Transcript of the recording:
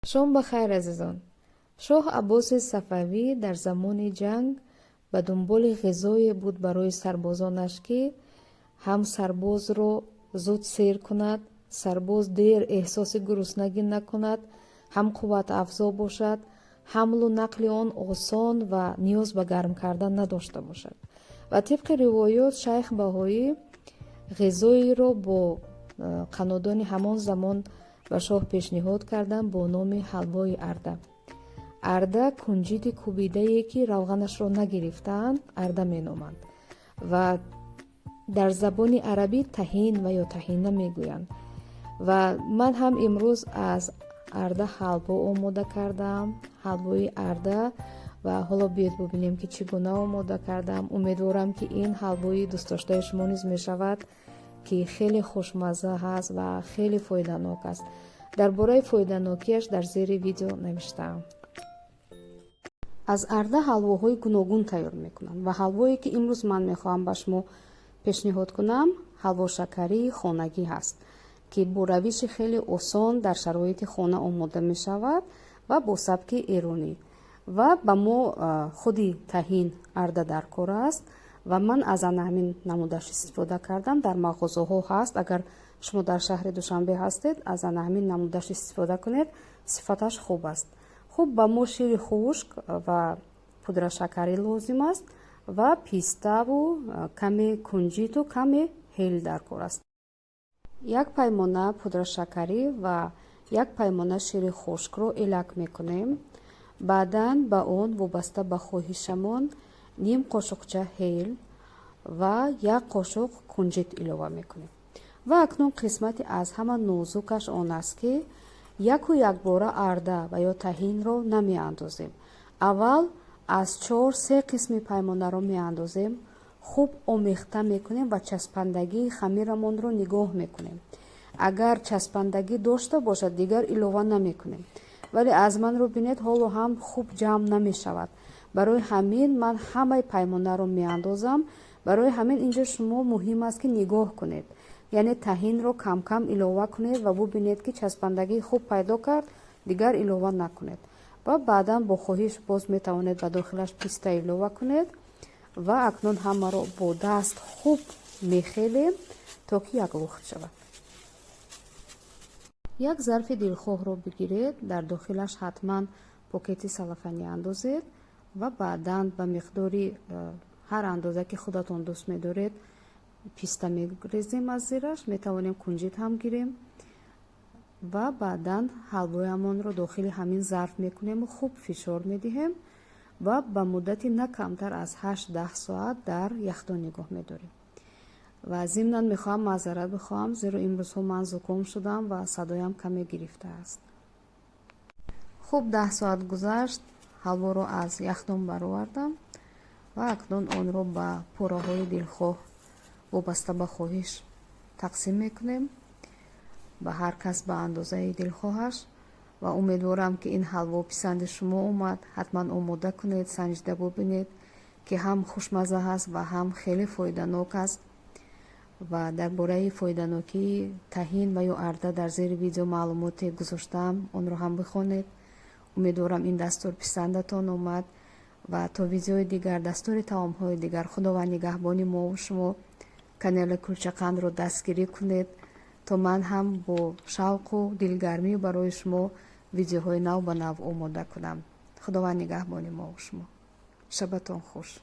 شام بخیر عزیزان. شاه عباس صفوی در زمان جنگ به دنبال غذایی بود برای سربازانش که هم سرباز را زود سیر کند، سرباز دیر احساس گرسنگی نکند، هم قوت افزا باشد، حمل و نقل آن آسان و نیاز به گرم کردن نداشته باشد. و طبق روایات شیخ بهایی غذایی را با قنادان همان زمان به شاه پیشنهاد کردند با نام حلوای ارده. ارده کنجد کوبیده‌ای که روغنش را نگرفتند ارده مینامند و در زبان عربی تهین و یا تهینه میگویند. و من هم امروز از ارده حلوا آماده کردم، حلوای ارده، و حالا بیاید ببینیم که چگونه آماده کردم. امیدوارم که این حلوای دوست داشته شما نیز میشود که خیلی خوشمزه هست و خیلی فایده‌ناک است. درباره فایده‌ناکیش در زیر ویدیو نوشتم. از ارده حلواهای گوناگون تیار میکنند و حلوایی که امروز من میخواهم به شما پیشنهاد کنم حلوا شکری خانگی هست که با روش خیلی آسان در شرایط خانه آماده می شود و با سبک ایرانی و به ما خودی تهین ارده در کار است و من از همین نمودش استفاده کردم. در مغازه ها هست، اگر شما در شهر دوشنبه هستید از همین نمودش استفاده کنید، صفتش خوب است. خوب به ما شیر خشک و پودر شکری لازم است و پیسته و کمی کنجد و کمی هیل در کار است. یک پیمانه پودر شکری و یک پیمانه شیر خشک رو الک میکنیم. بعداً به آن وابسته به خواهشمان نیم قاشقچه هیل و یک قاشق کنجد اضافه میکنیم. و اکنون قسمتی از همه نازکش آن است که یک و یک باره ارده و یا تهین را نمی اندازیم. اول از 4-3 قسم پیمانه را می اندازیم، خوب آمیخته میکنیم و چسبندگی خمیرمان را نگاه میکنیم. اگر چسبندگی داشته باشد دیگر اضافه نمی کنیم، ولی از من رو بینید حالا هم خوب جمع نمی شود. برای همین من همه پیمانه رو می اندازم. برای همین اینجا شما مهم است که نگاه کنید، یعنی تهین رو کم کم اضافه کنید و ببینید که چسبندگی خوب پیدا کرد دیگر اضافه نکنید. و بعدا با خواهش باز می توانید به داخلش پیسته اضافه کنید و اکنون همه رو با دست خوب میخیلیم تا که یک لخت شود. یک ظرف دلخواه رو بگیرید، در داخلش حتما پاکت سلفانی اندازید و بعدا به مقداری هر اندازه که خودتون دوست می‌دارید پیسته می‌ریزیم از زیرش. می‌توانیم کنجد هم گیریم و بعدا حلوایمان رو داخل همین ظرف می‌کنیم و خوب فشار می‌دهیم و به مدتی نه کمتر از 8-10 ساعت در یخچال نگاه می‌داریم. و ضمناً میخواهم معذرت بخواهم زیرا امروز من زکام شدم و صدایم کمی گرفته است. خوب 10 ساعت گذشت، حلوا رو از یخچال برآوردم و اکنون آن رو به پاره های دلخواه وابسته به خواهش تقسیم میکنیم، به هر کس به اندازه دلخواهش. و امیدوارم که این حلوا پسند شما اومد. حتما آماده کنید، سنجیده ببینید که هم خوشمزه هست و هم خیلی فایده‌ناک است. و درباره فایده‌ناکی تهین و یا ارده در زیر ویدیو معلومات گذاشتم، اون رو هم بخونید. امیدوارم این دستور پسندتان اومد و تا ویدیوی دیگر دستور طعام‌های دیگر خداوند نگهبان ما و شما. کانال کلچه قند رو دستگیری کنید تا من هم با شوق و دلگرمی برای شما ویدیوهای نو به نو آماده کنم. خداوند نگهبان ما و شما. شبتان خوش.